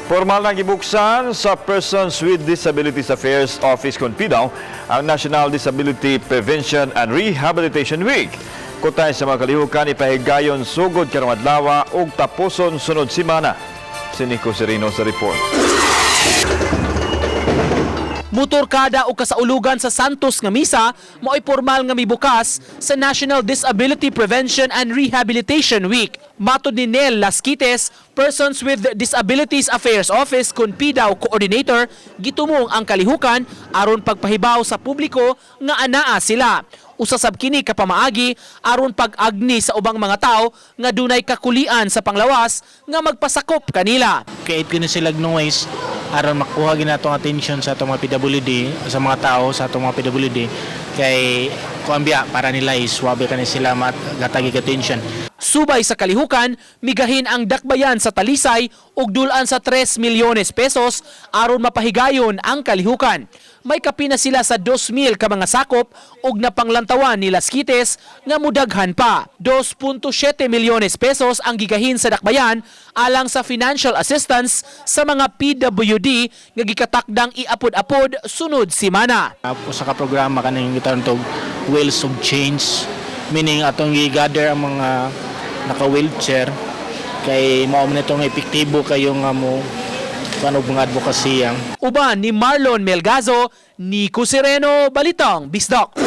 Formal na gibuksan sa Persons with Disabilities Affairs Office Conpidaw ang National Disability Prevention and Rehabilitation Week. Kutay sa mga kalihukan ipahigayon sugod karong adlaw ug tapuson sunod semana. Si Nico Serino sa report. Motorkada o kasaulugan sa Santos nga misa mo'y formal nga mibukas sa National Disability Prevention and Rehabilitation Week. Matod ni Nel Lasquites, Persons with Disabilities Affairs Office Conpidaw Coordinator, gitumong ang kalihukan aron pagpahibaw sa publiko nga anaa sila. Usasab kini kapamaagi aron pag-agni sa ubang mga tao nga dunay kakulian sa panglawas nga magpasakop kanila. Create ko na sila ng ways aron makuha ginatong attention sa atong mga PWD, sa mga tao sa atong mga PWD kay kuambia para nila iswabe kani sila magatagi attention. Subay sa kalihukan, migahin ang dakbayan sa Talisay ug dulan sa 3 milyones pesos aron mapahigayon ang kalihukan. May kapina sila sa 2,000 ka mga sakop ug napanglantawan ni Lasquites nga mudaghan pa. 2.7 milyones pesos ang gigahin sa dakbayan alang sa financial assistance sa mga PWD nga gikatakdang iapod-apod sunod semana. Usa ka programa kaning gitawag tog Wheels of Change, meaning atong gi-gather ang mga naka-wheelchair kay mao man itong epektibo kayo nga mo paano mga advokasya. Uban ni Marlon Melgazo, Nico Sereno, Balitang Bisdak.